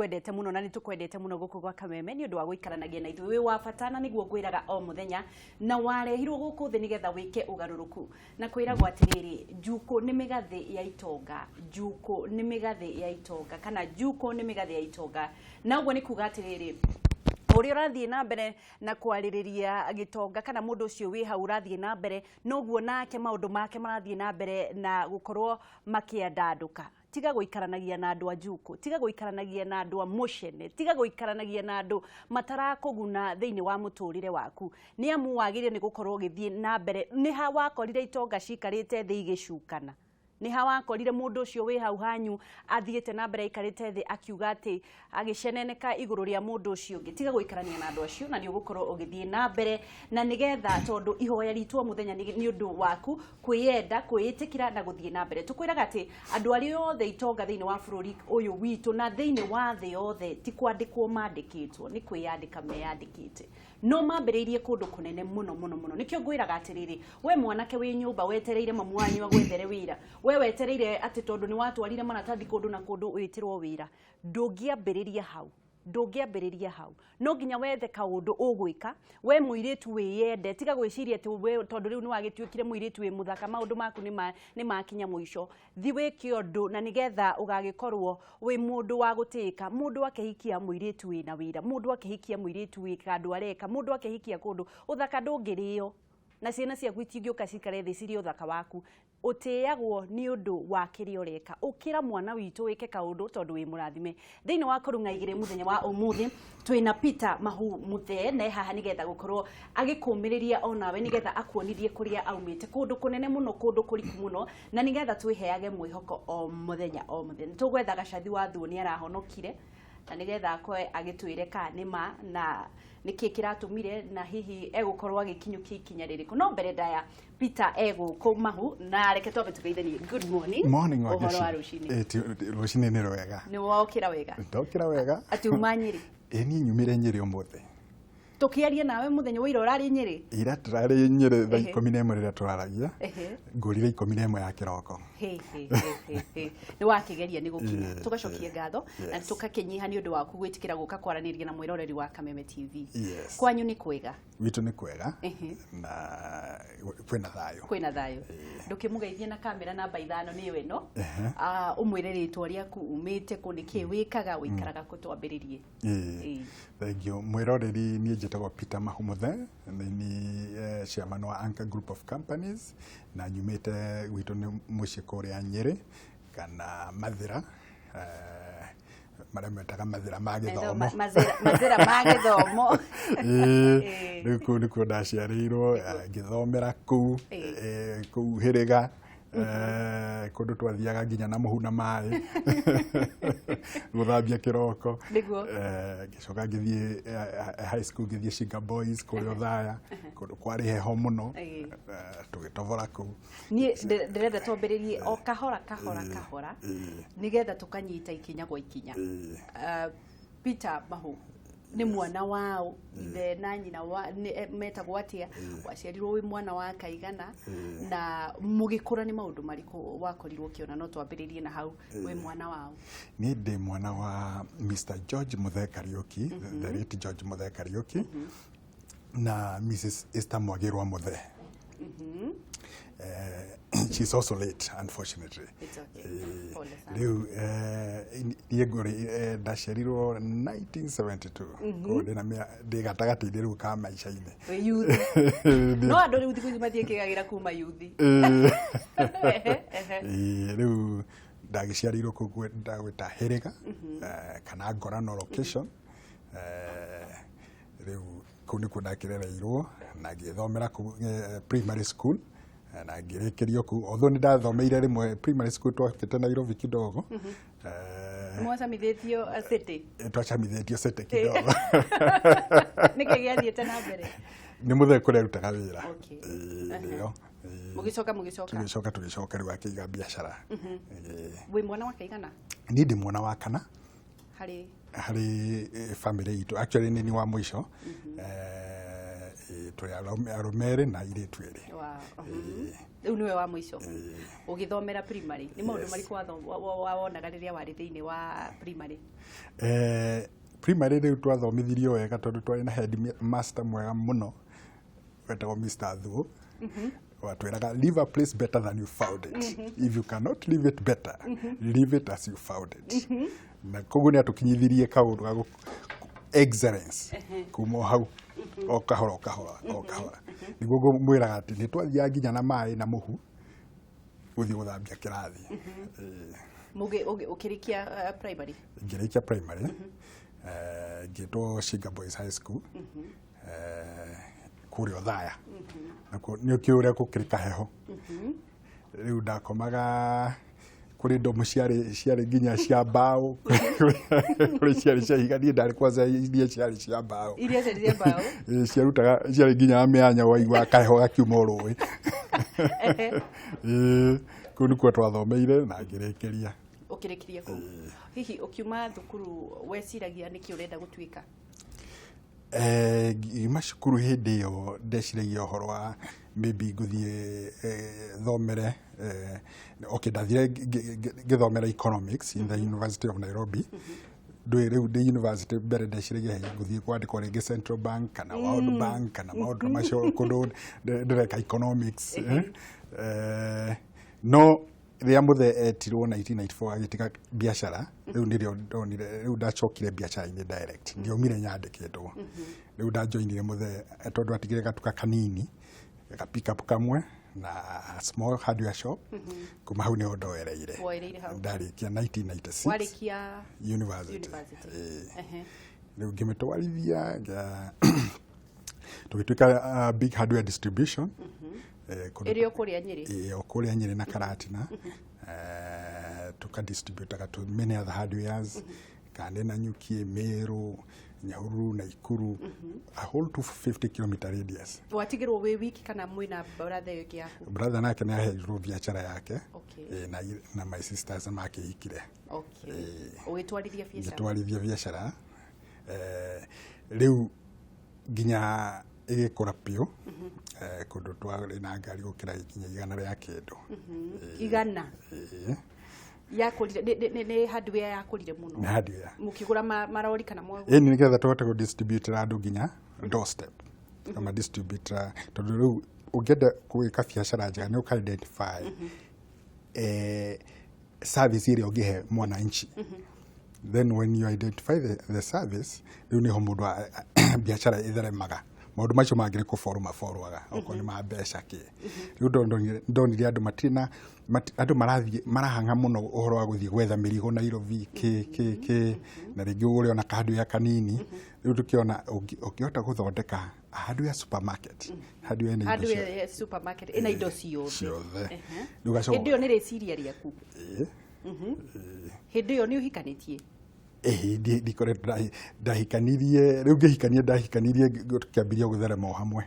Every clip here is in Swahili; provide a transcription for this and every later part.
nĩngwendete muno na nĩtũkwendete muno gũkũ gwa Kameme nĩ ũndũ wa gũikaranagia na ithuĩ wĩ wa bata na nĩguo ngwĩraga o mũthenya na warehirwo gũkũ thĩ nĩgetha wĩke ũgarũrũku na kwĩragwo atĩrĩrĩ njuko nĩ mĩgathĩ ya itonga njuko nĩ mĩgathĩ ya itonga kana njuko nĩ mĩgathĩ ya itonga na ũguo nĩ kuga atĩrĩrĩ ũrĩa ũrathiĩ na mbere na kwarĩrĩria gĩtonga kana mũndũ ũcio wĩ hau ũrathiĩ na mbere noguo nake maũndũ make marathiĩ na mbere na gũkorwo makĩandandũka tiga gũikaranagia na andũ a njuko tiga gũikaranagia na andũ a mũcene tiga gũikaranagia na andũ matarakũguna thĩinĩ wa mũtũrĩre waku nĩ amu wagĩrĩire nĩ gũkorwo ũgĩthiĩ na mbere nĩ ha wakorire itonga cikarĩte thĩ igĩcukana nĩ ha wakorire mũndũ ũcio wĩ hau hanyu athiĩte na mbere aikarĩte thĩ akiuga atĩ agĩceneneka igũrũ rĩa mũndũ ũcio ũngĩ tiga gũikarania na andũ acio na nĩ ũgũkorwo ũgĩthiĩ na mbere na nĩgetha tondũ ihoya ritũ mũthenya nĩ ũndũ waku kwĩyenda kwĩĩtĩkĩra na gũthiĩ na mbere tũkwĩraga atĩ andũ arĩa othe itonga thĩinĩ wa bũrũri ũyũ witũ na thĩinĩ wa thĩ yothe ti kwandĩkwo mandĩkĩtwo nĩ kwĩyandĩka meyandĩkĩte no mambĩrĩirie kũndũ kũnene mũno mũno mũno nĩkĩo ngwĩraga atĩrĩrĩ we mwanake wĩ nyũmba wetereire mamu wanyu agwethere wĩra we wetereire atĩ tondũ nĩ watwarire maratathi kũndũ na kũndũ wĩtĩrwo wĩra ndũngĩambĩrĩria hau no nginya wethe kaũndũ ũgwĩka we mũirĩtu wĩyende tiga gwĩciria atĩ we tondũ rĩu nĩ wagĩtuĩkire mũirĩtu wĩ mũthaka maũndũ maku nĩ makinya mũico thi wĩke ũndũ na nĩgetha ũgagĩkorwo wĩ mũndũ wa gũtĩĩka mũndũ akĩhikia mũirĩtu wĩna wĩra mũndũ akĩhikia mũirĩtu wĩ kandũ areka mũndũ akĩhikia kũndũ ũthaka ndũngĩrĩo na ciana ciaku itingĩũka cikare thĩ cirĩ ũthaka waku ũtĩagwo nĩ ũndũ wa kĩrĩa ũreka ũkĩra mwana witũ wĩke kaũndũ tondũ wĩ mũrathime thĩinĩ wa Kurung'a igĩrĩ mũthenya wa ũmũthĩ twĩna Peter Muthee na haha nĩgetha gũkorwo agĩkũmĩrĩria onawe nĩgetha akuonithie kũrĩa aumĩte kũndũ kũnene mũno kũndũ kũriku mũno na nĩgetha twĩheage mwĩhoko o mũthenya tũgwetha gacathi wa thuo nĩ arahonokire na nĩgetha akoe agĩtwĩre ka nĩma na nĩkĩ kĩratũmire na hihi egũkorwo agĩkinyũkia ikinya rĩrĩkũ no mbere ndaya Peter egũkũ mahu na reke twambe tũgeithanie good morning ũhoro wa rũcinĩ rũcinĩ nĩ rwega nĩ wokĩra wega ndokĩra wega atiuma Nyĩrĩ niĩ nyumire Nyĩrĩ ũmũthĩ tukiaria nawe muthenya wira urari Nyĩrĩ ira turari Nyĩrĩ thaa 11 rĩrĩa turaragia ngũrire 11 ya kĩroko nĩ wakigeria nĩ gũkinya tugacokie ngatho na tukakenyiha nĩ ũndũ waku gwĩtĩkĩra gũka kwaranĩria na mwĩroreri wa Kameme TV kwanyu nĩ kwega witũ nĩ kwega na kwĩna thayũ ndũkĩmũgeithie na kamera namba 5 nĩyo ĩno ũmwĩre rĩtwa rĩaku umĩte kũ nĩkĩ wĩkaga wĩikaraga kũ twambĩrĩrie thank you mwĩroreri niĩ njĩtagwo Peter Muthee ni chairman wa Anchor Group of Companies na nyumĩte gwitũ nĩ mũciĩ kũrĩa Nyĩrĩ kana Mathira marĩa metaga mathira ma gĩthomo mathira ma gĩthomo rĩu kũu nĩkuo ndaciarĩirwo ngĩthomera kũu hĩrĩga kũndũ twathiaga nginya na mũhu na maĩ gũthambia kĩroko ngĩcoka ngĩthiĩ high school ngĩthiĩ Shinga Boys kũrĩa Othaya kũndũ kwarĩ heho mũno tũgĩtobora kũu niĩ ndĩrenda twambĩrĩrie o kahora nĩgetha tũkanyita ikinya gwa ikinya Peter Mahu nĩ mwana wao ithe na nyina metagwo atia waciarirwo wĩ mwana wa kaigana na mũgĩkũra nĩ maũndũ marĩkũ wakorirwo kĩona no twambĩrĩrie na hau wĩ mwana wao niĩ ndĩ mwana wa Mr. George Muthee Kariuki the late George Muthee Kariuki na Mrs. Esther Mwagĩrwa Muthee she's also late unfortunately it's okay rĩu niĩ ngũrĩ ndaciarirwo 1972 kũndĩ na ndĩ gatagatĩ-inĩ rĩu ka maica-inĩ no andũ rĩu thikũ ici mathiĩ kĩgagĩra kuma yuthi rĩu ndagĩciarirwo kũu ndagwĩta hĩrĩga kana Ngorano location rĩu kũu nĩkuo ndakĩrereirwo na ngĩthomera primary school na ngĩrĩkĩrio kũu although nĩ ndathomeire rĩmwe primary school twakĩte Nairobi kidogo mwacamithĩtio city twacamithĩtio city kidogo nĩkĩ gĩathiĩte na mbere nĩ Muthee kũrĩa arutaga wĩra nĩyo tũgĩcoka rĩu akĩiga biacara wĩ mwana wa kaigana niĩ ndĩ mwana wa kana harĩ family itũ actually nĩ wa mũico tũrĩ arũme na airĩtu erĩ. Rĩu nĩwe wa mũico ũgĩthomera primary nĩ maũndũ marĩkũ wonaga rĩrĩa warĩ thĩinĩ wa primary? Primary rĩu twathomithirio wega tondũ twarĩ na headmaster mwega mũno wetagwo Mr. Thuo. Watwĩraga leave a place better than you found it. If you cannot leave it better, leave it as you found it. Na koguo nĩ atũkinyithirie kaũndũ ga excellence kuma hau o kahora nĩguo ngũmwĩraga atĩ nĩ twathiaga nginya na maĩ na mũhu gũthiĩ gũthambia kĩrathi. Ũkĩrĩkia primary? Ngĩrĩkia primary ngĩtwo Shinga Boys High School kũrĩa Othaya. Nĩ ũkĩũĩ ũrĩa gũkĩrĩ kaheho. Rĩu ndakomaga kũrĩ ndomu ciarĩ nginya cia mbaũ kũrĩ ciarĩ cia higa. Niĩ ndarĩ kwanza iria ciarĩ cia mbaũ. Iria ciarĩ cia mbaũ? Ciarutaga ciarĩ nginya mĩanya waigua kaheho gakiuma rũĩ. Kũu nĩkuo twathomeire na ngĩrĩkĩria. Ũkĩrĩkĩria kũu. Hihi ũkiuma thukuru weciragia nĩkĩ ũrenda gũtuĩka? Ngiuma cukuru hĩndĩ ĩyo ndeciragia ũhoro wa maybe ngũthiĩ thomere ndathire ngĩthomera economics in the University of Nairobi. Rĩu ndĩ university mbere ndeciragia ngũthiĩ kwandĩkwo rĩngĩ Central Bank kana World Bank kana maũndũ macio kũndũ ndĩreka economics. No rĩrĩa Muthee etirwo 1994 agĩtiga biacara, rĩu nĩrĩo ndonire, rĩu ndacokire biacara-inĩ direct. Ndiaumire nyandĩkĩtwo. Rĩu ndajoinire Muthee tondũ atigire gatuka kanini ga pick up kamwe na small hardware shop. Kuma hau nĩho ndoereire. Ndarĩkia 1996. Warĩkia university. Rĩu ngĩmĩtwarithia tũgĩtuĩka big hardware distribution. Ĩrĩ o kũrĩa Nyĩrĩ? O kũrĩa Nyĩrĩ na Karatina. Tukadistributaga to many other hardwares. Kande na Nyuki, Meru, Nyahururu, Naikuru, a whole 250 kilometer radius. Watigirwo wĩ wiki kana mwĩna brother yake yako? Brother nake nĩ aheirwo biacara yake. Na my sisters makĩhikire. Ũgĩtwarithia biacara? Ngĩtwarithia biacara. Rĩu nginya ĩgĩkũra piũ. Kũndũ twarĩ na ngari gũkĩra ikinya 100 rĩa kĩndũ. 100? Yakũrire nĩ hardware yakũrire mũno? Nĩ hardware. Mũkĩgũra marori kana mwagu? Ĩni nĩgetha tũhote gũ-distribute andũ nginya doorstep. Kama distributor tondũ rĩu ũngĩenda gwĩka biacara njega nĩ ũka-identify service ĩrĩa ũngĩhe mwananchi. Then when you identify the service, rĩu nĩho mũndũ biacara ĩtheremaga. Maũndũ macio mangĩrĩ kũformaga okorwo nĩ ma mbeca kĩ. Rĩu ndonire andũ matina andũ marahanga mũno ũhoro wa gũthiĩ gwetha mĩrigo Nairobi na rĩngĩ ũgũre ona kahardware kanini. Rĩu tũkĩona ũngĩhota gũthondeka hardware supermarket. Hardware supermarket ĩna indo ciothe. Hĩndĩ ĩyo nĩ rĩciria rĩaku? Hĩndĩ ĩyo nĩ ũhikanĩtie? Ndikoretwo ndahikanirie, rĩu ngĩhikania ndahikanirie tũkĩambĩrĩria gũtherema o hamwe.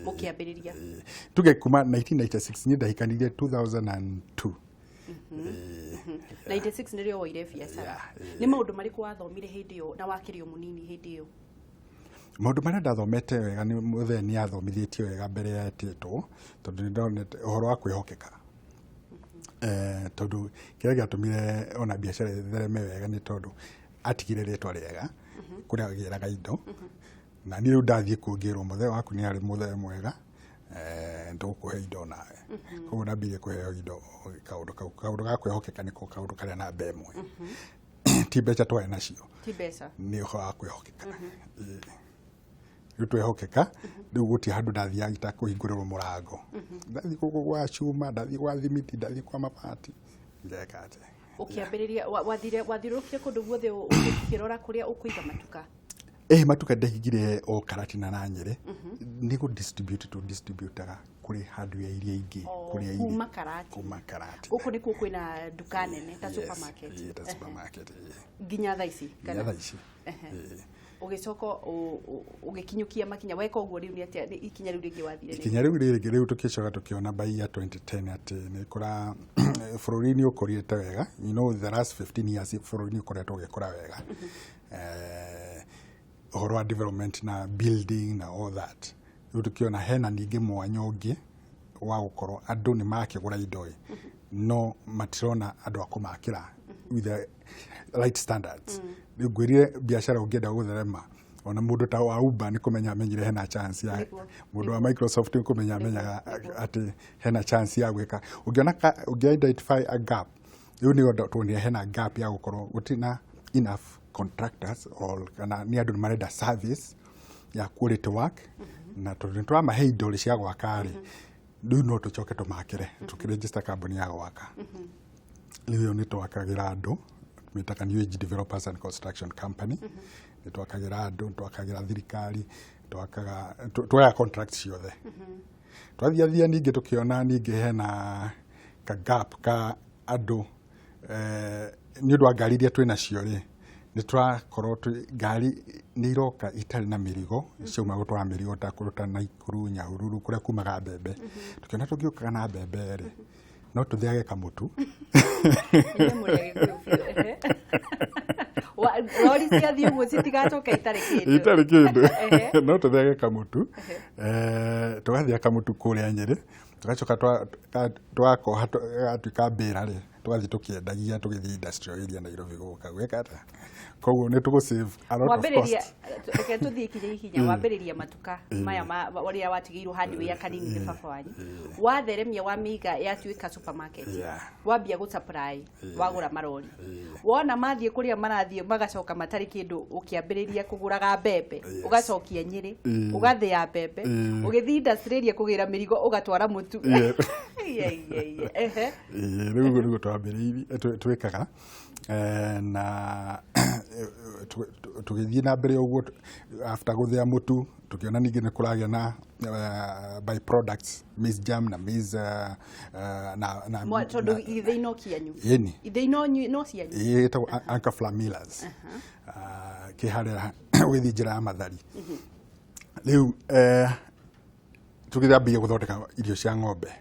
Mũkĩambĩrĩria? Tuge kuma 1996 niĩ ndahikanirie 2002. 96 nĩrĩo woire biacara. Nĩ maũndũ marĩkũ wathomire hĩndĩ ĩyo na wakĩrĩ o mũnini hĩndĩ ĩyo? Maũndũ marĩa ndathomete wega nĩ Muthee nĩ athomithĩtie wega mbere ya etĩtwo tondũ nĩ ndonete ũhoro wa kwĩhokeka. Tondũ kĩrĩa gĩatũmire ona biacara ĩthereme wega nĩ tondũ atigire rĩtwa rĩega kũrĩa agĩraga indo. Na niĩ rĩu ndathiĩ kuongerwo Muthee waku nĩ arĩ Muthee mwega, tũgũkũhe indo nawe. Koguo ndambirie kũheo indo kaũndũ ga kwĩhokeka nĩko kaũndũ karĩa namba ĩmwe. Ti mbeca twarĩ nacio. Ti mbeca? Nĩ ũhoro wa kwĩhokeka. Rĩu twehokeka, rĩu gũtirĩ handũ ndathiaga itakũhingũrĩrwo mũrango. Ndathiĩ gũkũ gwa cuma, ndathiĩ gwa thimiti, ndathiĩ kwa mabati. Ngeka atĩ. Ũkĩambĩrĩria wathiũrũrũkire kũndũ guothe ũkĩrora kũrĩa ũkũiga matuka? Matuka ndahingire o Karatina na Nyĩrĩ. Nĩ gũ-distributaga kũrĩ hardware iria ingĩ kũrĩa irĩ. Kuma Karati. Gũkũ nĩkuo kwĩna nduka nene ta supermarket. Ta supermarket. Nginya thaa ici? Nginya thaa ici. Ũgĩcoka ũgĩkinyũkia makinya weka ũguo rĩu nĩ atĩa ikinya rĩu rĩngĩ wathire? Ikinya rĩu rĩngĩ rĩu tũkĩcoka tũkĩona by year 2010 atĩ nĩ kũra bũrũri-inĩ ũkũrĩte wega. You know the last 15 years bũrũri-inĩ ũkoretwo ũgĩkũra wega. ũhoro wa development na building na all that. Rĩu tũkĩona hena ningĩ mwanya ũngĩ wa gũkorwo andũ nĩ makĩgũra indo no matirona andũ a kũmakĩra with the right standards. Rĩu ngwĩrire biacara ũngĩenda gũtherema ona mũndũ ta wa Uber nĩ kũmenya amenyire hena chance ya mũndũ wa Microsoft nĩ kũmenya amenyaga atĩ hena chance ya gwĩka. Ũngĩ identify a gap, rĩu nĩ tuonire hena gap ya gũkorwo gũtina enough contractors or kana nĩ andũ marenda service ya quality work na tondũ nĩtũramahe indo cia gwaka rĩ rĩu no tũcoke tũmakĩre tũkĩregister company ya gwaka. Rĩu nĩ twakagĩra andũ twĩtaga New Age Developers and Construction Company. Nĩ twakagĩra andũ, twakagĩra thirikari, twoya contracts ciothe. Twathiathia ningĩ tũkĩona ningĩ hena ka gap ka andũ nĩ ũndũ wa ngari iria twĩnacio rĩ nĩ tũrakorwo ngari nĩ iroka itarĩ na mĩrigo ciauma gũtwara mĩrigo ta kũruta Naikuru, Nyahururu kũrĩa kumaga mbembe. Tũkĩona tũngĩũkaga na mbembe rĩ no tũtheage kamũtu. Rori ciathiĩ ũguo citigacoka itarĩ kĩndũ no tũtheage kamũtu. Tũgathĩa kamũtu kũrĩa Nyĩrĩ tũgacoka twakoha gatuĩka mbĩra rĩ tũgathiĩ tũkĩendagia tũgĩthiĩ industrial area Nairobi gũka gwĩka ta. Koguo nĩ tũgũ-save a lot of cost. Reke tũthiĩ ikinya wambĩrĩria matuka maya ũrĩa watigĩirwo handũ ya kanini nĩ baba wanyu. Watheremia wamĩiga yatuĩka supermarket. Wambia gũ-supply wagũra marori. Wona mathiĩ kũrĩa marathiĩ magacoka matarĩ kĩndũ ũkĩambĩrĩria kũgũraga mbembe. Ũgacokia Nyĩrĩ, ũgathĩa mbembe, ũgĩthiĩ industrial area kũgĩra mĩrigo ũgatwara mũtu. Rĩu nĩguo twambĩrĩirie twĩkaga na tũgĩthiĩ na mbere ũguo after gũthĩa mũtu tũkĩona ningĩ nĩ kũragĩa na by products maize germ na maize na tondũ ithĩino kĩanyu ithĩino no cianyu ĩtagwo anchor flour millers kĩharĩa ũgĩthiĩ njĩra ya Mathari. Rĩu tũgĩthambia gũthondeka irio cia ng'ombe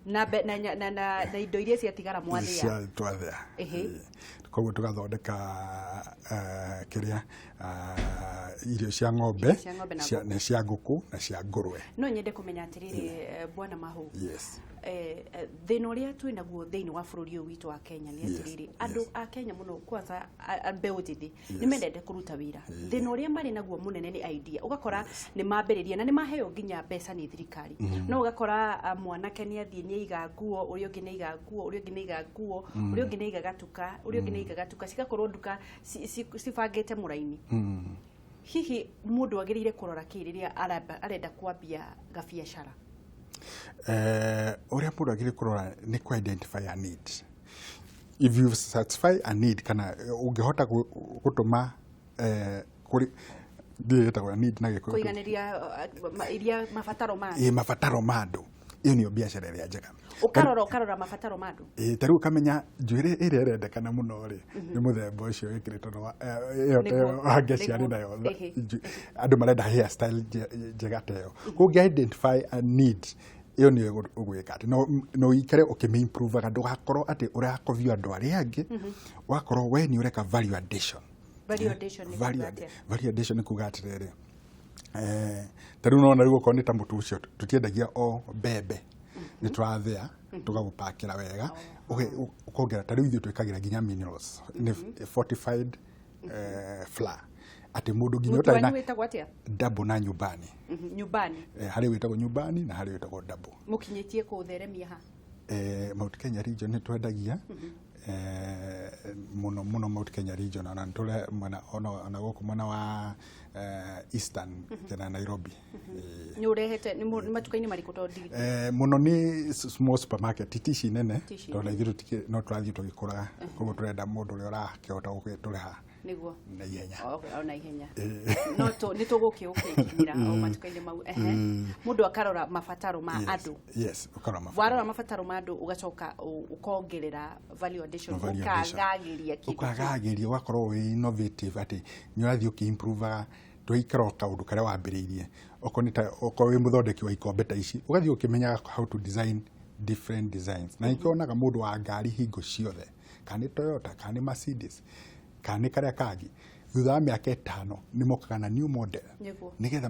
na indo iria ciatigara mwathĩa twathĩa. Koguo tũgathondeka kĩrĩa irio cia ng'ombe na cia ngũkũ na cia ngũrwe. No nyende kũmenya atĩrĩrĩ Bwana Mahu, thĩna ũrĩa twĩnaguo thĩinĩ wa bũrũri ũyũ witũ wa Kenya nĩ atĩrĩrĩ andũ a Kenya mũno kwanza mbeũ njĩthĩ nĩ mendete kũruta wĩra. Thĩna ũrĩa marĩ naguo mũnene nĩ idea. Ũgakora nĩ mambĩrĩria na nĩ maheo nginya mbeca nĩ thirikari. No ũgakora mwanake nĩ athiĩ nĩ aiga nguo, ũrĩa ũngĩ nĩ aiga nguo, ũrĩa ũngĩ nĩ aiga nguo, ũrĩa ũngĩ nĩ aiga gatuka, ũrĩa ũngĩ nĩ aiga gatuka, cigakorwo nduka cibangĩte mũraini. Hihi mũndũ agĩrĩire kũrora kĩ rĩrĩa arenda kwambia gabiacara? Ũrĩa mũndũ agĩrĩire kũrora nĩ ku identify a need. If you satisfy a need kana ũngĩhota gũtũma kũrĩ ndĩretagwo need na gĩkũyũ kũiganĩria iria mabataro ma mabataro ma andũ. Iyo nĩ biacara ĩrĩa njega. Ũkarora mabataro ma andũ. Tarĩu ũkamenya njuĩrĩ ĩrĩa ĩrendekana mũno rĩ nĩ mũthemba ũcio wĩkĩrĩtwo ĩyo hangeci arĩ nayo andũ marenda hairstyle njega ta ĩyo. Ũngĩ identify a need iyo nĩ ũgwĩka atĩ no ũikare ũkĩmĩimprove ndũgakorwo atĩ ũrakovia andũ arĩa angĩ ũgakorwo we nĩ ũreka value addition. Value addition nĩ kuga atĩrĩrĩ tarĩu nona rĩu okorwo nĩ ta mũtu ũcio tũtiendagia o mbembe nĩ tũrathĩa tũgagũpakĩra wega ũkongerera tarĩu ithuĩ twĩkagĩra nginya minerals fortified flour atĩ mũndũ nginya ũtarĩ na double na nyumbani harĩ wĩtagwo nyumbani na harĩ wĩtagwo double. Mũkinyĩtie kũtheremia ha Mount Kenya region nĩ twendagia mũno Mount Kenya region ona tũre ona gũkũ mwena wa Eastern kana Nairobi. Nĩ ũrehete nĩ matuka-inĩ marĩkũ tondũ mũno nĩ small supermarket tici nene tondũ ithuĩ no tũrathiĩ tũgĩkũraga koguo tũrenda mũndũ ũrĩa ũrakĩhota gũtũrĩha nĩguo na ihenya. Na ihenya no nĩ tũgũkĩũkĩnyira o matuka-inĩ mau. Mũndũ akarora mabataro ma andũ. Warora mabataro ma andũ ũgacoka ũkongerera value addition ũkagagĩria kĩndũ. Ũkagagĩria ũgakorwo wĩ innovative atĩ nĩ ũrathiĩ ũkĩimprove tũikara kaũndũ karĩa wambĩrĩirie. Okorwo wĩ mũthondeki wa ikombe ta ici ũgathiĩ ũkĩmenyaga how to design different designs. Na ikionaga mũndũ wa ngari hingo ciothe kana nĩ Toyota kana nĩ Mercedes kana nĩ karĩa kangĩ thutha wa mĩaka 5 nĩ mokaga na new model nĩgetha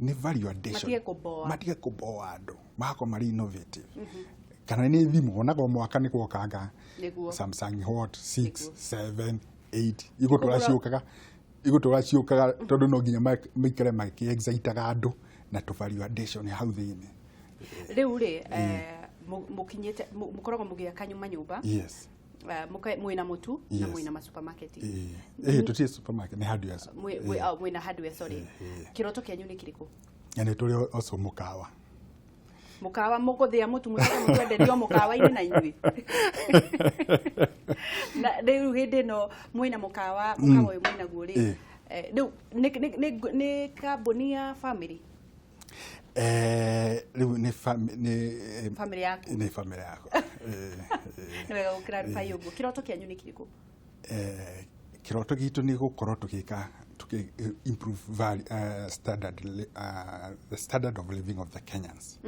nĩ value addition matige kũboa andũ magakorwo marĩ innovative kana nĩ thimũ onago mwaka nĩ gwokanga Samsung Hot 6 7 8 igũtũra ciũkaga tondũ no nginya maikare makĩ-excitaga andũ na tũ value addition hau thĩinĩ rĩu rĩ mũkinyĩte mũkoragwo mũgĩaka nyũmba mwĩna mũtu na mwĩna masupermarket tũtirĩ supermarket nĩ hardware mwĩna hardware sorry kĩroto kĩanyu nĩ kĩrĩkũ nĩ tũrĩ also mũkawa mũgũthĩa mũtu mũtwenderio mũkawa-inĩ na inyuĩ na rĩu hĩndĩ ĩno mwĩna mũkawa ũyũ mwĩnaguo rĩ rĩu nĩ kambuni ya family rĩu nĩ family yaku nĩ family yakwa nĩ wega gũkĩrarifai ũguo kĩroto kĩanyu nĩ kĩrĩkũ kĩroto gitũ nĩ gũkorwo tũgĩka improve the standard of living of the Kenyans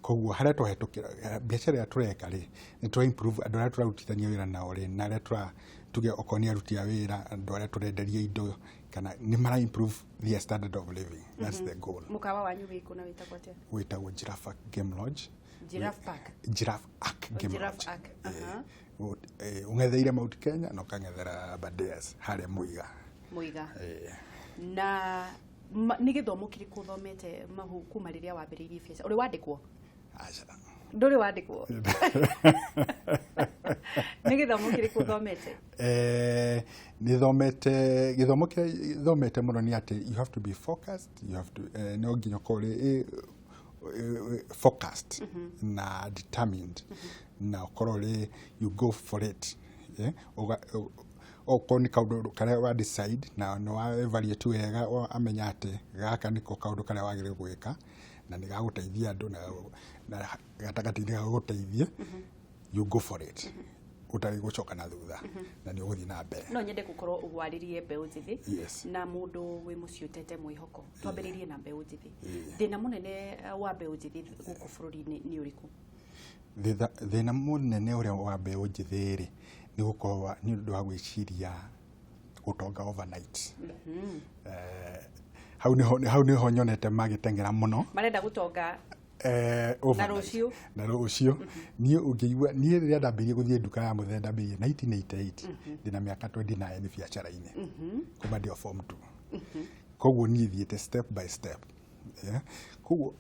koguo harĩa tũhetũkĩra biacara ĩrĩa tũreka rĩ nĩ twa improve andũ arĩa tũrarutithania wĩra nao rĩ na arĩa tuge okorwo nĩ aruti a wĩra andũ arĩa tũrenderia indo kana nĩ mara improve their standard of living that's the goal mũkawa wanyu wĩkũ na wĩtagwo atĩa wĩtagwo Giraffe Game Lodge Giraffe Game Lodge ũng'etheire Mount Kenya na ũkang'ethera Aberdares harĩa Muiga na nĩ gĩthomo kĩrĩkũ ũthomete mahu kuma rĩrĩa wambĩrĩirie biacara ũrĩ wandĩkwo ndũrĩ wandĩkwo nĩ gĩthomo kĩrĩkũ ũthomete gĩthomo kĩrĩa thomete mũno nĩ atĩ you have to be focused you have to no nginya ũkorwo focused na determined na ũkorwo you go for it okorwo nĩ kaũndũ karĩa wa decide na nĩ wa evaluate wega amenya atĩ gaka nĩko kaũndũ karĩa wagĩrĩirwo gwĩka na nĩ gagũteithia andũ na gatagatĩ-inĩ gagũteithia you go for it ũtarĩ gũcoka na thutha na nĩ ũgũthiĩ na mbere no nyende gũkorwo ũgwarĩrie mbeũ njĩthĩ na mũndũ wĩ mũciĩ ũtete mwĩhoko twambĩrĩrie na mbeũ njĩthĩ thĩna mũnene wa mbeũ njĩthĩ gũkũ bũrũri-inĩ nĩ ũrĩkũ thĩna mũnene ũrĩa wa mbeũ njĩthĩ rĩ nĩ gũkorwo nĩ ũndũ wa gwĩciria gũtonga overnight hau nĩho nyonete magĩteng'era mũno marenda gũtonga na rũciũ niĩ ũngĩigua niĩ rĩrĩa ndambĩrĩirie gũthiĩ nduka ya mũthee ndambĩrĩirie 1988 ndĩna mĩaka 29 biacara-inĩ kuma ndĩ o form 2 koguo niĩ thiĩte step by step koguo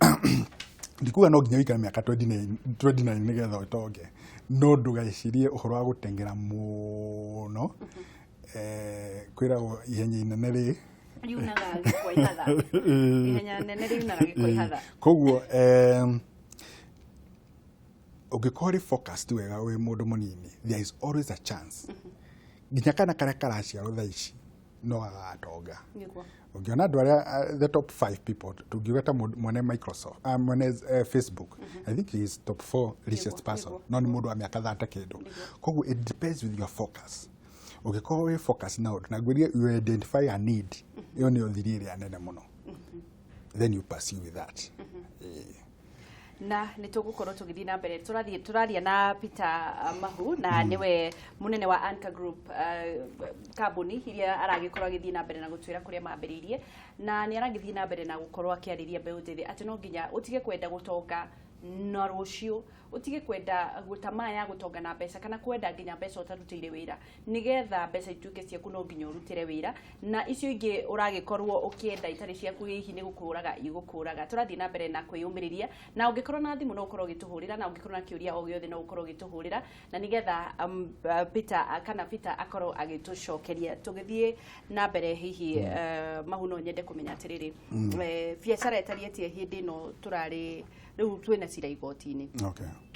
ndikuga no nginya wĩikare mĩaka 29 nĩgetha ũtonge no ndũgecirie ũhoro wa gũteng'era mũno kwĩragwo ihenya inene rĩ riunaga gĩkwa ihatha ihenya nene riunaga gĩkwa ihatha koguo ũngĩkorwo rĩ focused wega wĩ mũndũ mũnini there is always a chance nginya kana karĩa karaciarwo thaa ici no agatonga ũngĩona andũ arĩa the top 5 people tũngiuga ta mwene Microsoft mwene Facebook I think he is top 4 richest person no nĩ mũndũ wa mĩaka 30 kĩndũ koguo it depends with your focus ũngĩkorwo wĩ focus na ũndũ na ngwĩria you identify a need ĩyo nĩyo thiri ĩrĩa nene mũno then you pursue with that na nĩ tũgũkorwo tũgĩthiĩ na mbere tũraria na Peter Muthee na nĩwe mũnene wa Anchor Group kambuni iria aragĩkorwo agĩthiĩ na mbere na gũtwĩra kũrĩa mambĩrĩirie na nĩ aragĩthiĩ na mbere na gũkorwo akĩarĩria mbeũ njĩthĩ atĩ no nginya ũtige kwenda gũtonga na rũciũ utige kwenda gũtama ya gũtonga na mbeca kana kwenda nginya mbeca ũtarutĩire wĩra nigetha mbeca ituĩke ciaku no nginya ũrutĩre wĩra na icio ingĩ ũragĩkorwo ũkĩenda itarĩ ciaku hihi nĩ gũkũraga igũkũraga tũrathiĩ na mbere na kwĩyũmĩrĩria na ũngĩkorwo na thimũ no ũkorwo ũgĩtũhũrĩra na ũngĩkorwo na kĩũria o gĩothe no ũkorwo ũgĩtũhũrĩra na nigetha Peter akorwo agĩtũcokeria tũgĩthiĩ na mbere hihi mahuno nyende kũmenya atĩrĩrĩ biacara ĩtarĩetie hĩndĩ ĩno tũrarĩ rĩu twĩna cira igoti-inĩ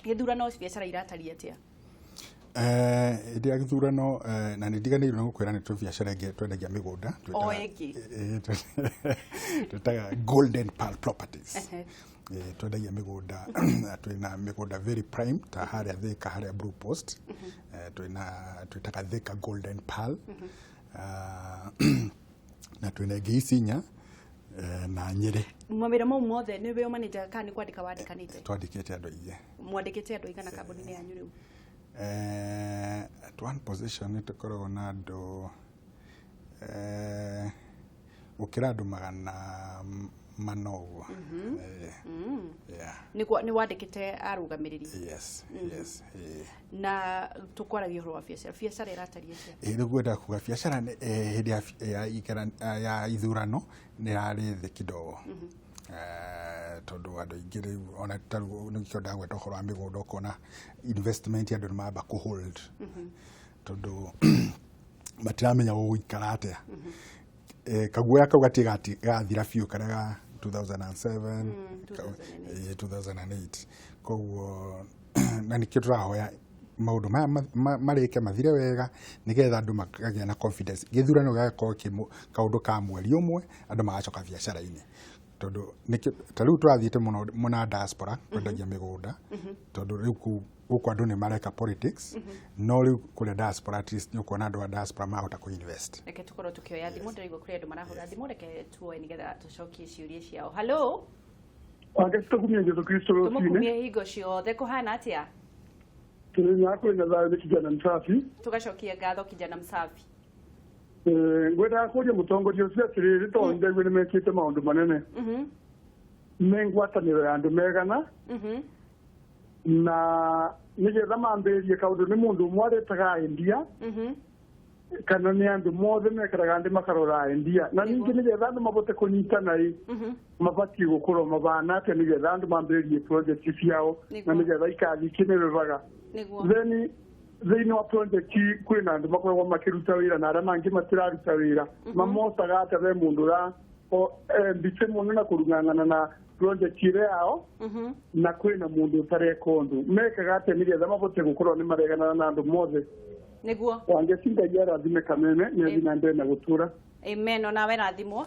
gĩthurano biacara iratariĩ atĩa hĩndĩ ya gĩthurano na nĩ ndiganĩirwo na gũkwĩra nĩ twĩ biacara ĩngĩ twendagia mĩgũnda twĩtaga Golden Pearl Properties twendagia mĩgũnda twĩna mĩgũnda very prime ta harĩa Thika harĩa Blue Post twĩtaga Thika Golden Pearl na twĩna ĩngĩ Isinya na Nyeri mawĩra mau mothe nĩ we manager kana nĩ kwandĩka wandĩkanĩte twandĩkĩte andũ aingĩ mwandĩkĩte andũ aigana kambuni-inĩ yanyu rĩu at one position nĩ tũkoragwo na andũ gũkĩra andũ magana manoguo. Nĩ wandĩkĩte arũgamĩrĩri? Yes. Na tũkwaragia ũhoro wa biacara ĩratariĩ atĩa? Rĩu ngwenda kuga biacara hĩndĩ ya ithurano nĩ yarĩ thĩ kidogo. Tondũ andũ aingĩ rĩu ona tarĩu nĩkĩo ndagweta ũhoro wa mĩgũnda ũkona investment andũ nĩ mamba kũ-hold tondũ matiramenya gũgũikara atĩa. Kaguoya kau gathira biũ karĩa ga 2007 2008 koguo na nĩkĩo tũrahoya maũndũ maya marĩke mathire wega nĩgetha andũ makagĩa na confidence. Gĩthurano gĩgakorwo kaũndũ ka mweri ũmwe andũ magacoka biacara-inĩ tondũ tarĩu tũrathiĩte mũno na diaspora kwendagia mĩgũnda tondũ rĩu gũkũ andũ nĩ mareka politics no rĩu kũrĩa diaspora at least nĩ ũkuona andũ a diaspora mahota kũ-invest. Reke tũkorwo tũkĩoya thimũ, ndĩraigua kũrĩ andũ marahũra thimũ, reke tuoe nĩgetha tũcokie ciũria ciao. Halo? Tũmũkumie hingo ciothe, kũhana atĩa? Tũgacokia ngatho kijana msafi. Ngwenda kũria mũtongoria ũcio atĩrĩrĩ tondũ ndegwa nĩ mekĩte maũndũ manene. Nĩ ngwatanĩro ya andũ megana na nĩgetha mambĩrĩrie kaũndũ nĩ mũndũ ũmwe arĩtaga endia kana nĩ andũ mothe mekaraga ndĩ makarora endia na ningĩ nĩgetha andũ mabote kũnyitana mabatiĩ gũkorwo mabana atĩa nĩgetha andũ mambĩrĩrie project ciao na nĩgetha ikathikĩnĩrĩraga. Then thĩinĩ wa project kwĩna andũ makoragwo makĩruta wĩra na arĩa mangĩ matiraruta wĩra mamotaga atĩ we mũndũ mbica mũno na kũrung'ang'ana na project ĩrĩa yao na kwĩna mũndũ ũtareka ũndũ mekaga atĩ nĩgetha mabote gũkorwo nĩ maregana na andũ mothe nĩguo wangecindagia rathime Kameme nĩ athi na mbere na gũtũra. Amen. Onawe rathimwo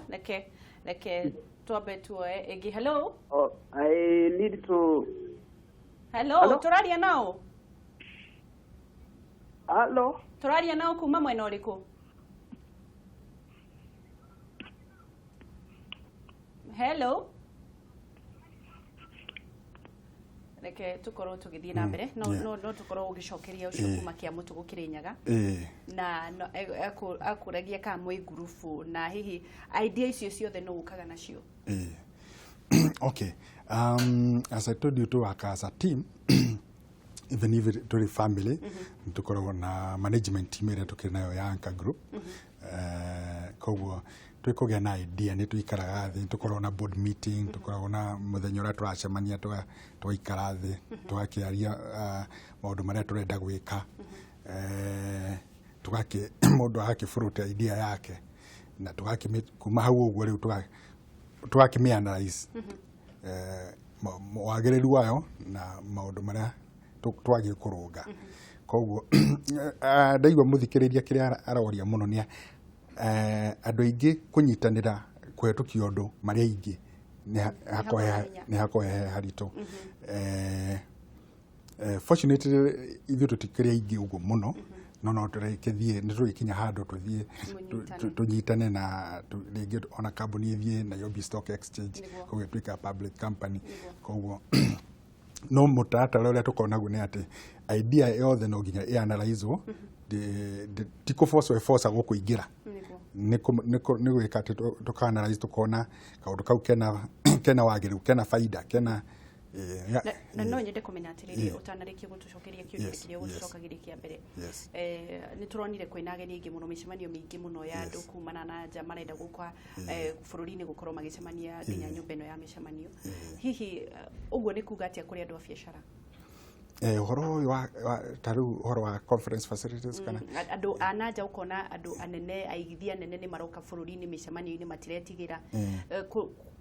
reke twambe tuoe ĩngĩ. Hello? I need to... Hello? Tũraria nao? Hello? Tũraria nao kuma mwena ũrĩkũ? Hello? Reke tukorwo tũgĩthiĩ na mbere no tukorwo ũgĩcokeria ũcio kuma kĩa mũtũ Kirinyaga na akũragia ka mwĩ ngurubu na hihi idea icio ciothe no ũkaga nacio. Okay, as I told you to work as a team even if to the family tukoragwo na management team ĩrĩa tũkĩrĩ nayo ya Anchor Group. Koguo twĩkũgĩa na idea nĩ tũikaraga thĩ tũkorwo na board meeting tũkoragwo na mũthenya ũrĩa tũracemania tũgaikara thĩ tũgakĩaria maũndũ marĩa tũrenda gwĩka mũndũ agakĩburuta idea yake na kuma hau ũguo rĩu tũgakĩmĩanalyze wagĩrĩru wayo na maũndũ marĩa twagĩ kũrũnga. Koguo ndaigua mũthikĩrĩria kĩrĩa aroria mũno nĩ andũ aingĩ kũnyitanĩra kũhetũkia ũndũ marĩa aingĩ nĩ hakohe haritũ. Fortunately ithuĩ tũtikĩrĩ aingĩ ũguo mũno no tũrĩkĩthiĩ nĩ tũrĩkinya handũ tũthiĩ tũnyitane na rĩngĩ ona kambuni ĩthiĩ Nairobi Stock Exchange koguo tuĩka public company. Koguo no mũtaratara ũrĩa tũkoragwo naguo nĩ atĩ idea yothe no nginya ĩanalyzwo ti kũboca gũkũingĩra nĩ gwĩka atĩ tũka-analyze tũkona kaũndũ kau kena wagĩrĩru kena baida kena na no nyende kũmenya atĩrĩrĩ ũtanarĩkia gũtũcokeria kĩũria kĩrĩa gũtũcokagĩria kĩa mbere nĩ tũronire kwĩna ageni aingĩ mũno mĩcemanio mĩingĩ mũno ya andũ kumana na nja marenda gũka bũrũri-inĩ gũkorwo magĩcemania nginya nyũmba ĩno ya mĩcemanio. Hihi ũguo nĩ kuga atĩa kũrĩ andũ a biacara? Ũhoro ũyũ wa tarĩu ũhoro wa conference facilities kana andũ a nanja ũkona andũ anene aigithia anene nĩ maroka bũrũri-inĩ mĩcemanio-inĩ matiretigĩra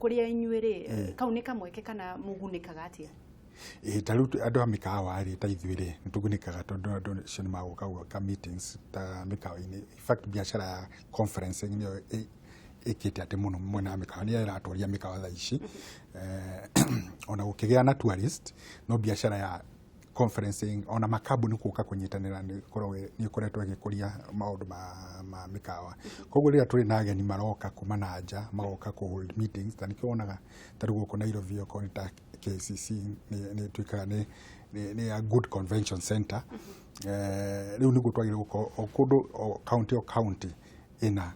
kũrĩa inyuĩ kau nĩ kamweke kana mũgunĩkaga atĩa? Tarĩu andũ a mĩkawa ta ithuĩ nĩ tũgunĩkaga tondũ andũ acio nĩ magũka gwaka meetings ta mĩkawa-inĩ. In fact biacara ya conferencing nĩyo ĩkĩte atĩ mũno mwena wa mĩkawa nĩyo ĩratwaria mĩkawa thaa ici ona gũkĩgĩa na tourist no biacara ya conferencing ona makambuni gũka kũnyitanĩra nĩ koretwo ĩgĩkũria maũndũ ma mĩkawa. Koguo rĩrĩa tũrĩ na ageni maroka kuma na nja magoka ku hold meetings ta nĩkĩo wonaga tarĩu gũkũ Nairobi okorwo nĩ ta KCC nĩ tuĩkaga nĩ a good convention center. Rĩu nĩguo twagĩrĩirwo gũkorwo o kũndũ o county ĩna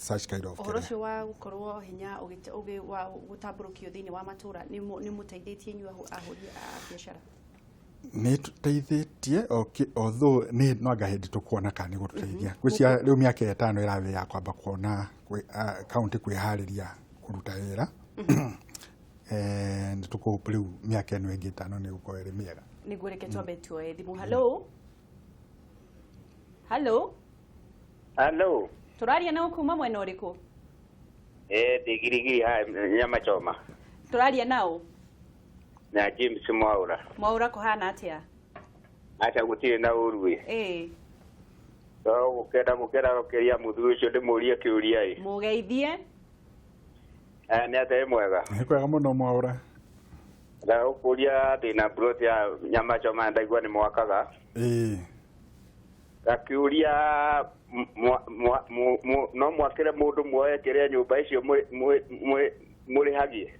such kind of Ũhoro ũcio wa gũkorwo hinya ũgĩ wa gũtambũrũkio thĩinĩ wa matũũra nĩ mũteithĩtie inyuĩ ahũri a biacara? Nĩ tũteithĩtie although no anga hĩndĩ tũkuona kana nĩ gũtũteithia. Gwĩcia rĩu mĩaka 5 ĩrathiĩ ya kwamba kuona kaunti kwĩharĩria kũruta wĩra. Nĩ tũkũhope rĩu mĩaka ĩno ĩngĩ 5 nĩ gũkorwo ĩrĩ mĩega. Nĩguo reke twambe tuoe thimũ. Hello? Hello? Hello. Tũraria na ũkuma mwena ũrĩkũ? Igiri-Mwihoko ha nyama choma. Tũraria nao? Na James Mwaura. Mwaura kũhana atĩa? Acha gũtirĩ na ũru so gũkenda rokeria mũthuri ũcio ndĩmũrie kĩũria Mũgeithie. Nĩ atĩa mwega? Nĩ kwega mũno Mwaura. Na ũkũria thĩna plot ya nyama choma ndaigua nĩ mwakaga. Gakĩũria no mwakĩre mũndũ muoye kĩrĩa nyũmba icio mũrĩhagie?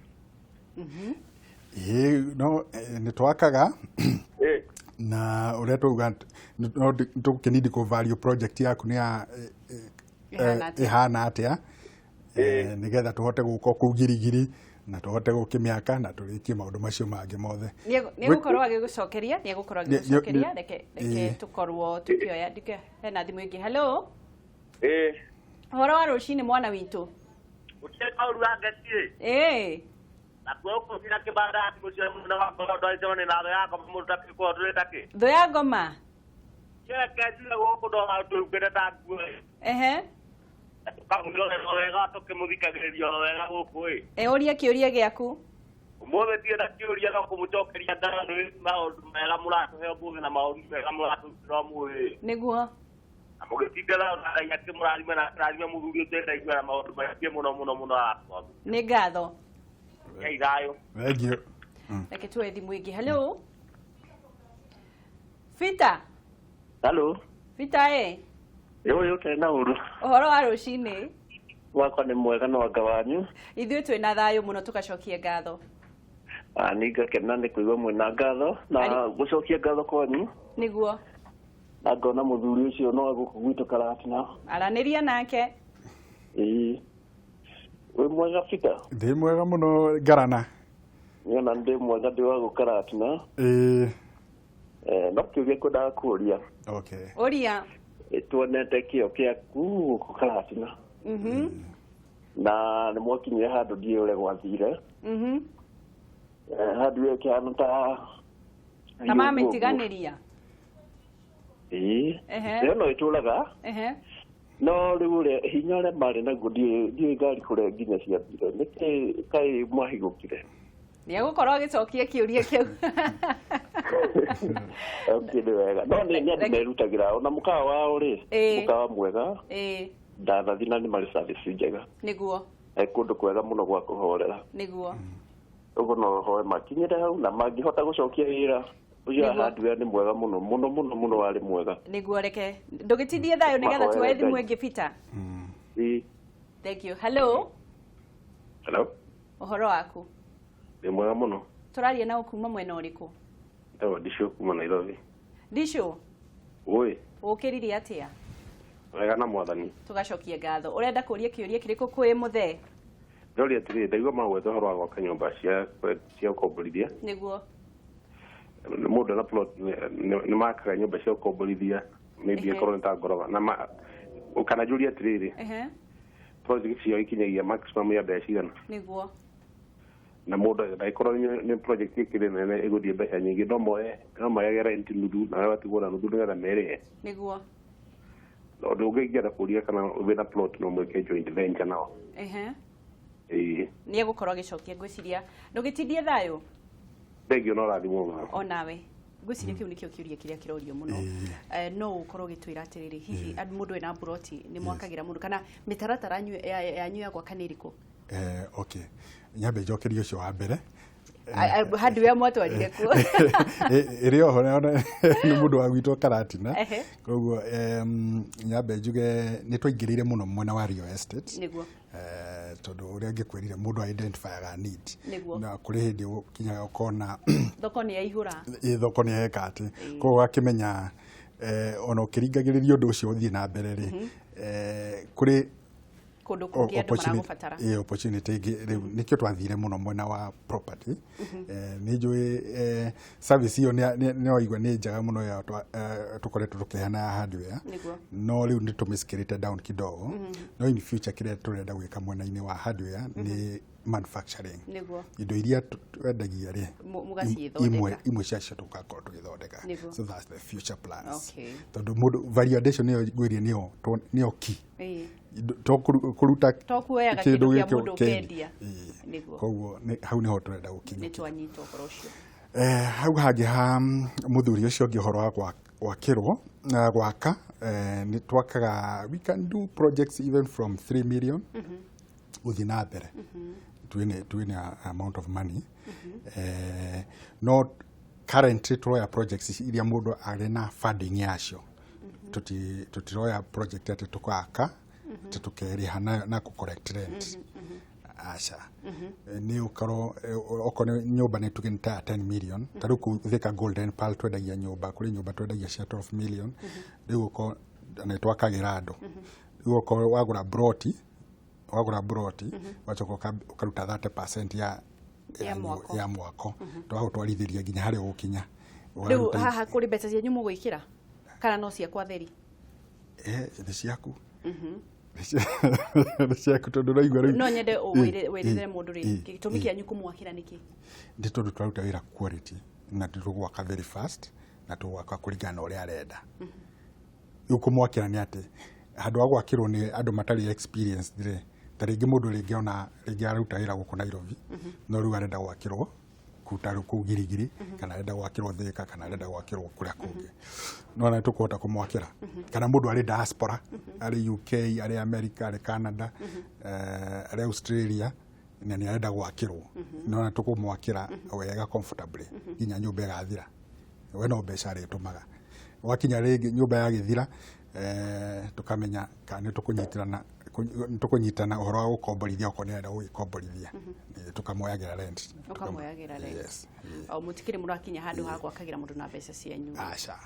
No nĩ twakaga na ũrĩa tũuga tũkĩnidi kũ value project yaku nĩ ya ĩhana atĩa nĩgetha tũhote gũka kũu Igiri-Igiri na tũhote gũkĩmĩaka na tũrĩkie maũndũ macio mangĩ mothe. Nĩegũkorwo agĩgũcokeria reke tũkorwo tũkĩoya ndike hena thimũ ĩngĩ. Hello? Ũhoro wa rũcinĩ mwana witũ? Ũteka ũru angetie? Na kwa huko kila kibanda mwisho na wako ndo aisema na yako mutaki kwa tulitaki. Ndo ya ngoma. Cheka zile huko ndo watu kwenda Kamulole wega tukimũthikagĩrĩria wega gũkũ ũria kĩũria gĩaku. Ũmũthĩ tie na kĩũria no kũmũcokeria ngara nĩ maũndũ mega mũratũhe ũmũthĩ na maũndũ mega mũratũhe ũmũthĩ. Nĩguo. Na mũgĩtigana na Ngai akĩmũrathime na kũrathima mũthuri ũcio ndaigua na maũndũ maingĩ mũno arakwa. Nĩ ngatho. Thank you. Reke tuoe thimũ ĩngĩ. Hello? Peter? Hello? Peter Yo tena ũru. Ũhoro wa rũcinĩ? Wakwa nĩ mwega no anga wanyu? Ithuĩ twĩna thayũ mũno tũgacokia ngatho. Nĩ ngakena nĩ kũigua mwĩna ngatho na gũcokia ngatho kwanyu. Nĩguo. Na ngona mũthuri ũcio no gũkũ gwitũ Karatina. Aranĩria nake. Wĩ mwega Peter? Ndĩ mwega mũno Ngarana. Niona ndĩ mwega ndĩ wa Karatina. No kĩũria kwendaga kũũria. Okay. Ũria. Tuonete kĩo kĩaku gũkũ Karatina. Na nĩ mwakinyire handũ ndiĩ ũrĩa gwathire. Handũ kĩhana ta mamĩtiganĩria. Ĩyo no ĩtũraga. No rĩu ũrĩa hinya ũrĩa marĩ naguo ndiũĩ ngari kũrĩa nginya ciathire. Nĩkĩ kaĩ mwahigũkire? Nĩegũkorwo agĩcokia kĩũria kĩu. Okay, nĩ wega. No nĩ andũ merutagĩra ona mũkawa wao rĩ, mũkawa mwega. Ndathathi na nĩ marĩ service njega. Nĩguo. Kũndũ kwega mũno gwa kũhorera. Nĩguo. Ũguo no hoe makinyĩre hau na mangĩhota gũcokia wĩra. Ũcio handũ nĩ mwega mũno warĩ mwega. Nĩguo reke ndũgĩtithie thayũ nĩgetha tuoe thimũ ĩngĩ Peter. Thank you. Hello? Hello? Ũhoro waku? Nĩ mwega mũno. Tũraria na ũkuma mwena ũrĩkũ? Ndisho kuma Nairobi. Ndisho? Oi. Ũkĩrire atĩa? Wega na mwathani. Tũgacokia ngatho. Ũrenda kũria kĩũria kĩrĩkũ kwĩ Muthee? Ndori atĩrĩ ndaigua magwetha ũhoro wa gwaka nyũmba cia ũkomborithia. Nĩguo. Mũndũ na plot nĩ makaga nyũmba cia ũkomborithia maybe ĩkorwo nĩ ta ngoroba na kana njũria atĩrĩrĩ. Project cio ikinyagia maximum ya mbeca cigana? Nĩguo. Na mũndũ ndaikorwo nĩ project ĩkĩrĩ nene ĩgũthiĩ mbeca nyingĩ no moyage rent nuthu na watigwo na nuthu nĩgetha merĩhe. Nĩguo. Ũndũ ũngĩ ingĩenda kũria kana wĩna plot no mwĩke joint venture nao. Nĩegũkorwo agĩcokia ngwĩciria ndũgĩtithie thayũ. Thengio no rathimwo mũno. Onawe ngwĩciria kĩu nĩkĩo kĩũria kĩrĩa kĩrorio mũno. No ũkorwo ũgĩtwĩra atĩrĩrĩ hihi mũndũ ena buroti nĩ mwakagĩra mũndũ kana mĩtaratara yanyu ya gwaka nĩ ĩrĩkũ? Okay. Nyambe njokerie ũcio wa mbere. Handũ ya mwatwarire kuo. Ĩrĩ oho nĩ mũndũ wa gwitũ Karatina. Koguo nyambe njuge nĩ twaingĩrĩire mũno mwena wa Rio Estate. Nĩguo. Tondũ ũrĩa ngĩkwĩrire mũndũ identifyaga need. Nĩguo. Na kũrĩ hĩndĩ ũkinyaga ũkona thoko nĩ yaihũra. Thoko nĩ yeka atĩ. Koguo akĩmenya ona ũkĩringagĩrĩria ũndũ ũcio ũthiĩ na mbere rĩ kũrĩ kundu kungi andu maragubatara opportunity riu nikio twathire muno mwena wa property ni njui service iyo ni oigwa ni njaga muno ya tukoretwo tukiheana hardware no riu ni tumiskirite down kidogo no in future kire turenda gwika mwena-ini wa hardware ni manufacturing indo iria twendagia ri imwe ciacio tugakorwo tugithondeka so that's the future plans tondu mundu validation niyo gwirie niyo key to kuruta kuoyaga kindu kia mundu kendia koguo hau niho turenda gukinya ni twanyita ukoro ucio hau hangi ha muthuri ucio ngi horo wa gwakirwo na gwaka ni twakaga we can do projects even from 3 million uthi na mbere twina amount of money not currently turoya projects iria mundu ari na funding yacio tutiroya project ati tukaka tukeriha na ku correct rent asha ni ukaro okone nyumba ni tuginta 10 million taruku thika golden pearl twendagia nyumba kuri nyumba twendagia cia 12 million riu uko na twakagira andu riu uko wagura broti wachoka ukaruta 30% ya mwako twaho twarithiria nginya hari gukinya riu haha kuri mbeca cia nyumu gwikira kana no cia kwa theri ni ciaku ni ciaku tondu raigua riu no nyende wirire mundu ri gitumi kia nyuku mwakira niki ndi tondu twaruta wira quality na tugwaka very fast na tugwaka kuringana uria arenda ukumwakira ni ati handu wa gwakirwo ni andu matari experience dire taringi mundu ringi ona ringi aruta wira guku Nairobi no riu arenda gwakirwo kutaru ku Igiri-Igiri kana arenda gwakirwo Thika kana arenda gwakirwo kuria kungi no na tukuhota kumwakira kana mundu ari diaspora ari UK ari America ari Canada ari Australia na ni arenda gwakirwo no na tukumwakira wega comfortably nginya nyumba igathira we no mbeca ri tumaga wakinya ringi nyumba ya githira tukamenya kana tukunyitana uhoro wa gukomborithia okone enda gukomborithia tukamoyagira rent yes au mutikire murakinya handu ha gwakagira mundu na mbeca cianyu acha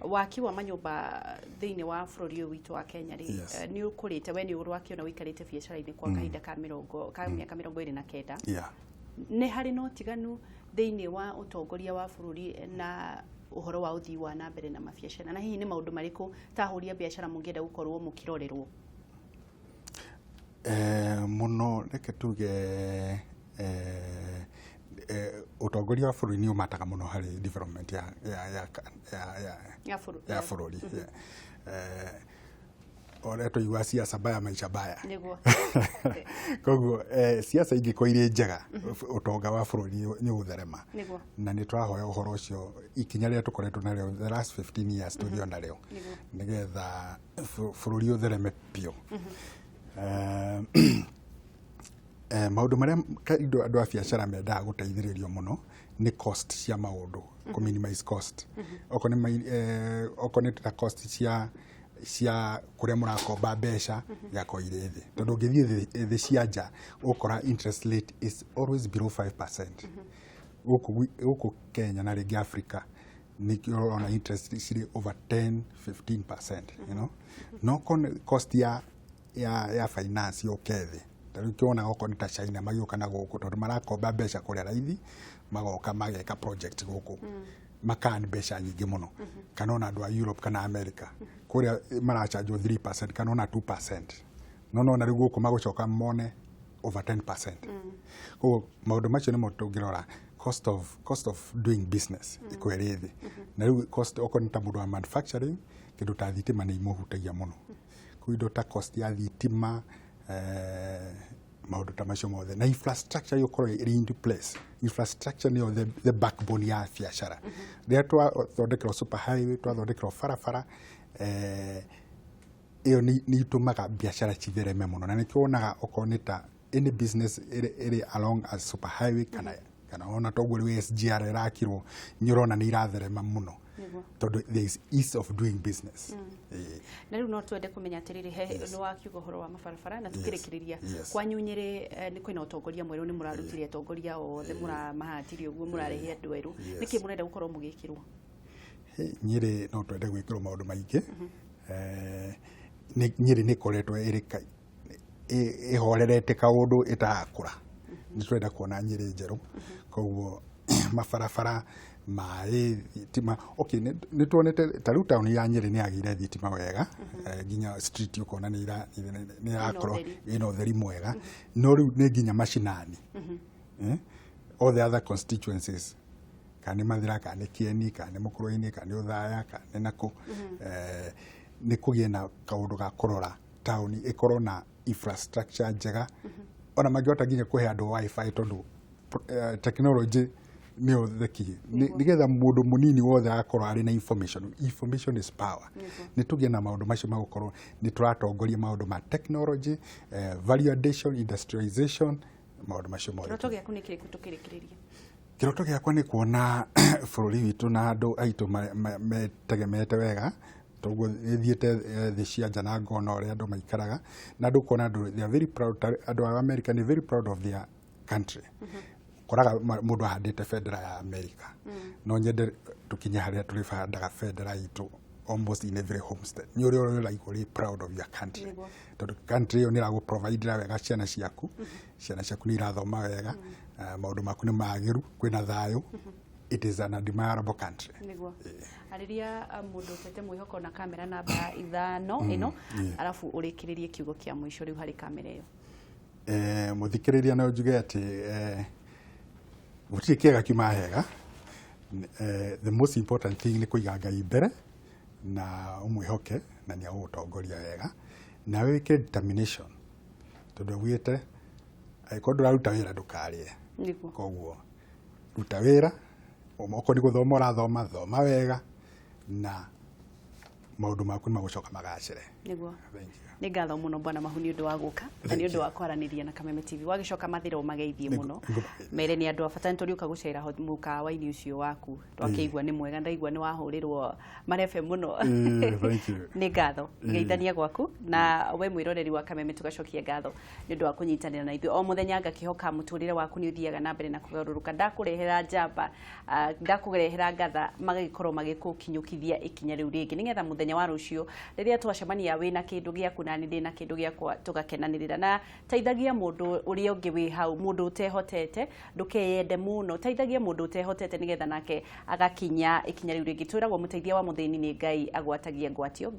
waki wa manyumba thiini wa bururi witu wa Kenya ri ni ukurite we ni urwakiona wikarite biacara-ini kwa kahinda ka miaka 29 ni hari no tiganu thiini wa utongoria wa bururi na uhoro wa uthii wa na mbere na mabiacara na hihi ni maundu mariku tahuria biacara mungienda gukorwo mukirorerwo muno reke tuge utongoria wa bururi ni umataga muno hari development ya bururi ore to igwa siasa baya maisha baya koguo siasa ingiko iri njega utonga wa bururi ni utherema na ni twahoya uhoro ucio ikinya ria tukoretwo naryo the last 15 years tuthiona ryo nigetha bururi uthereme pio maundu maria andu a biacara mendaga guteithĩrĩrio muno ni cost cia maundu ku minimize cost okone ta cost cia kuria murakomba mbeca yako ire thi tondu ngithie thi cia nja ukora interest rate is always below 5%. Guku Kenya na ringi Africa nikio ona interest is over 10-15%, you know no cost ya finance yokethi tari kiona okoni ta China magioka na guku tondu marakomba mbeca kuria raithi magoka mageka project guku makani mbeca nyingi muno kana ona andu a Europe kana America kuria maracharge 3% kana ona 2% no na rigu guku magucoka mone over 10%. Ko maundu macio ni mutungirora cost of doing business ikwerithi na rigu cost okoni ta mundu wa manufacturing kindu ta thitima ni imuhutagia muno kuido ta cost ya thitima maundu ta macio mothe na infrastructure yokoro iri into place. Infrastructure ni the backbone ya biacara ria twathondekera super highway twathondekera barabara iyo ni tumaga biacara cithereme muno na nikionaga okoneta any business iri along a super highway kana ona togwe SGR irakirwo nyurona ni iratherema muno tondu there is ease of doing business. Na riu no twende kumenya atiriri he no wakiugo horo wa mabarabara na tukirikiriria kwanyu Nyeri ni kwina utongoria mweru ni murarutiria utongoria othe muramahatirio guo murarehe andu eru niki murenda gukorwo mugikirwo Nyeri no twende gwikirwo maundu maingi Nyeri ni koretwo iri ihorerete kaundu itakura ni twenda kuona Nyeri njeru koguo mabarabara maĩ thitima okay ni tuonete taru town ya Nyeri ni agire thitima wega nginya street ukona ni irakorwo ina utheri mwega no riu ni nginya mashinani all the other constituencies kana mathira kana Kieni kana Mũkũrũ-inĩ kana Ũthaya kana naku ni kugie na kaundu ga kurora town ikorwo na infrastructure njega ona magiota nginya kuhe andu wifi tondu technology ni otheki nigetha mundu munini wothe akorwo ari na information is power ni tugie na maundu macio magukorwo ni turatongoria maundu ma technology value addition industrialization maundu macio mothe kiroto giaku ni kiriku tukirikiriria kiroto giakwa ni kuona bururi witu na andu aitu metegemete wega toguo thiete thi cia nja na ngona uria andu maikaraga na andu kuona andu they are very proud andu a America ni very proud of their country koraga mundu ahandite federal ya America no nyende tukinye haria turi handaga federal itu almost in every homestead ni uri like very proud of your country tondu country yo ni ragu provide wega ciana ciaku ni irathoma wega maundu maku ni magiru kwina thayo it is an admirable country niguo ariria mundu tete mwĩhoko na kamera namba 5 ino alafu urikiririe kiugo kia mwisho riu hari kamera iyo muthikiriria no njuge ati gutiri kiega kiuma hega the most important thing ni kuiga Ngai mbere na umwihoke na ni utongoria wega na wike determination tondu wiite aikondu raruta wira ndukarie niguo koguo ruta wira omoko ni guthoma urathoma thoma wega na maundu maku magucoka magacire niguo ni ngatho muno bwana Mahuni undu wa guka na ni undu wa kwaraniria na Kameme TV wagicoka mathira umageithie muno mere ni andu abatani turiuka gucera muka wa ini ucio waku twakeigua ni mwega ndaigua ni wahurirwo marefe muno ni ngatho ngeithania gwaku na we mwiroreri wa Kameme tugacokia ngatho ni undu wa kunyitanira na ithu o muthenya ngakihoka muturire waku ni uthiaga na mbere na kugaruruka ndakurehera njamba ndakurehera ngatha magagikorwo magikukinyukithia ikinya riu ringi nigetha muthenya wa rucio riria twacemania wina kindu giaku na ndi na kindu giakwa tugakenanirira na teithagia mundu uria ungi wi hau mundu utehotete ndukeyende muno teithagia mundu utehotete nigetha nake agakinya ikinya riu ringi twiragwo muteithia wa muthini ni Ngai agwatagia ngwatio